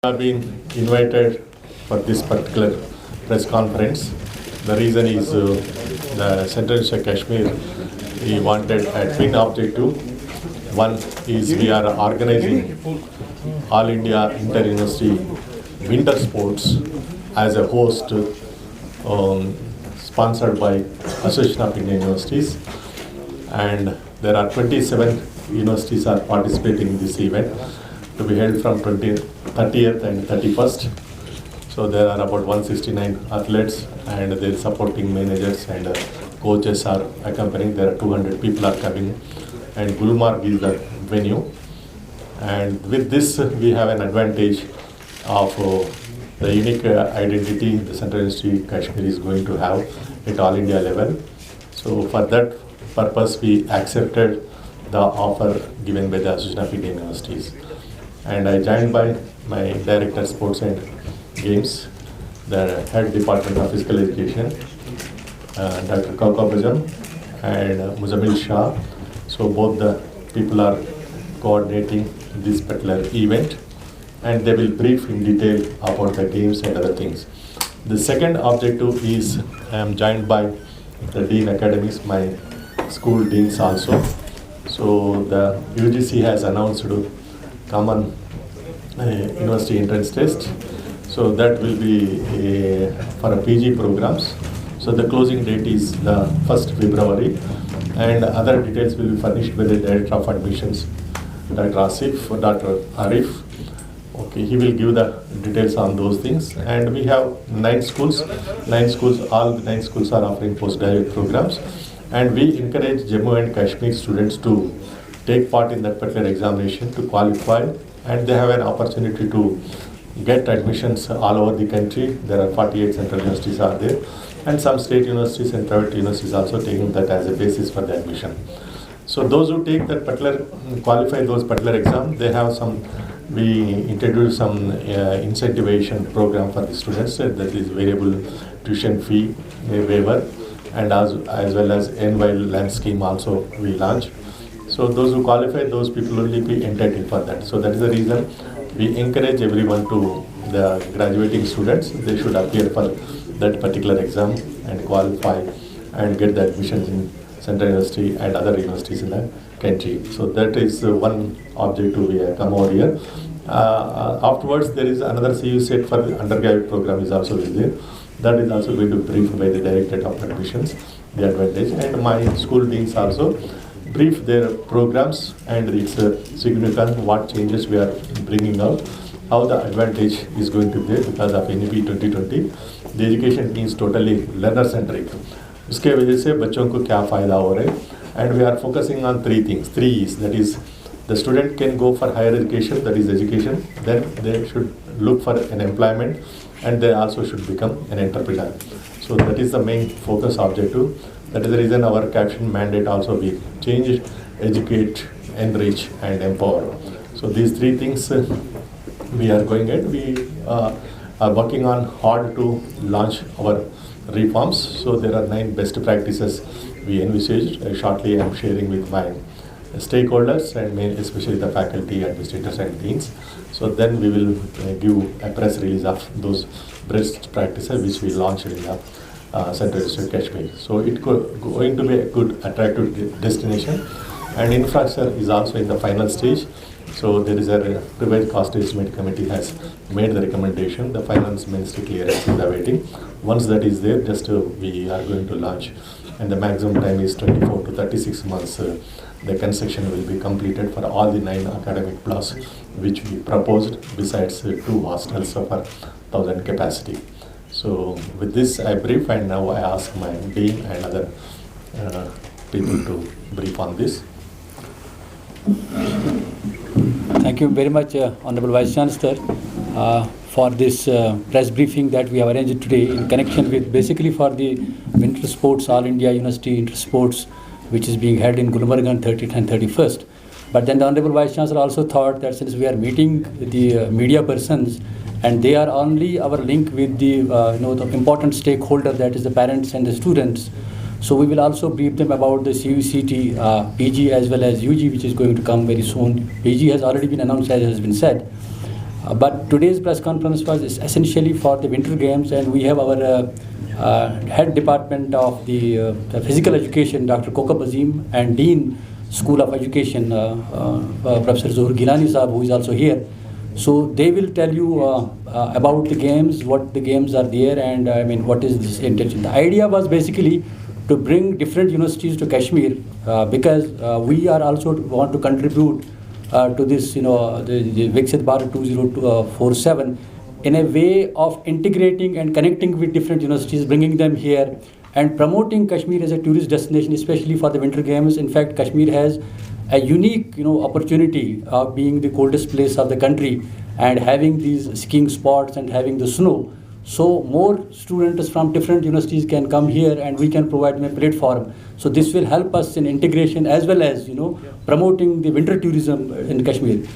Have been invited for this particular press conference. The reason is the Central Institute of Kashmir, we wanted a twin objective. One is we are organizing All India Inter-University Winter Sports as a host, sponsored by Association of Indian Universities, and there are 27 universities are participating in this event to be held from 30th and 31st. So there are about 169 athletes and their supporting managers and coaches are accompanying. There are 200 people are coming, and Gulmarg is the venue. And with this, we have an advantage of the unique identity the Central Institute of Kashmir is going to have at all India level. So for that purpose, we accepted the offer given by the Association of Indian Universities. And I joined by my Director Sports and Games, the Head Department of Physical Education, Dr. Kaukabajam and Muzammil Shah. So both the people are coordinating this particular event, and they will brief in detail about the games and other things. The second objective is I am joined by the Dean Academies, my school deans also. So the UGC has announced common university entrance test. So that will be for a PG programs. So the closing date is the 1st February, and other details will be furnished by the Director of Admissions, Dr. Asif or Dr. Arif. Okay, he will give the details on those things. And we have 9 schools. All the 9 schools are offering postgraduate programs. And we encourage Jammu and Kashmir students to take part in that particular examination to qualify, and they have an opportunity to get admissions all over the country. There are 48 central universities are there, and some state universities and private universities also taking that as a basis for the admission. So those who take that particular, qualify those particular exam, they have some, we introduce some incentivization program for the students, that is variable tuition fee waiver, and as well as NYL land scheme also we launch. So those who qualify, those people only be entitled for that. So that is the reason we encourage everyone to, the graduating students, they should appear for that particular exam and qualify and get the admissions in Central University and other universities in the country. So that is one objective we have come over here. Afterwards, there is another CU set for the undergraduate program is also there. That is also going to be briefed by the Directorate of Admissions, the advantage. And my school deans also brief their programs and its significant, what changes we are bringing out, how the advantage is going to be there because of NEP 2020. The education is totally learner centric. उसके वजह से बच्चों को क्या फ़ायदा हो रहा है, and we are focusing on 3 things. 3 is, that is, the student can go for higher education, that is education, then they should look for an employment, and they also should become an entrepreneur. So that is the main focus objective. That is the reason our caption mandate also we changed, educate, enrich and empower. So these 3 things we are going at. We are working on hard to launch our reforms. So there are 9 best practices we envisaged. Shortly I am sharing with my stakeholders and especially the faculty, administrators and deans. So then we will give a press release of those best practices which we launched in the Central Institute of Kashmir. So it's going to be a good attractive destination, and infrastructure is also in the final stage. So there is a revised cost estimate committee has made the recommendation. The finance ministry clearance is awaiting. Once that is there, just we are going to launch, and the maximum time is 24 to 36 months. The construction will be completed for all the 9 academic blocks which we proposed, besides 2 hostels of 1,000 capacity. So with this I brief, and now I ask my dean and other people to brief on this. Thank you very much, Honorable Vice Chancellor, for this press briefing that we have arranged today in connection with basically for the Winter Sports, All India University Inter Sports, which is being held in Gulmarg on 30th and 31st. But then the Honorable Vice Chancellor also thought that since we are meeting the media persons, and they are only our link with the the important stakeholder, that is the parents and the students. So we will also brief them about the CUCT PG as well as UG, which is going to come very soon. PG has already been announced, as has been said. But today's press conference was essentially for the Winter Games, and we have our head department of the physical education, Dr. Kokab Azim, and Dean School of Education, Professor Zuhur Gilani Saab, who is also here. So they will tell you about the games, what the games are there, and I mean what is this intention. The idea was basically to bring different universities to Kashmir because we are also want to contribute to this, the Viksit Bharat 2047 in a way of integrating and connecting with different universities, bringing them here and promoting Kashmir as a tourist destination, especially for the Winter Games. In fact, Kashmir has a unique, opportunity of being the coldest place of the country and having these skiing spots and having the snow. So more students from different universities can come here and we can provide them a platform. So this will help us in integration as well as, promoting the winter tourism in Kashmir.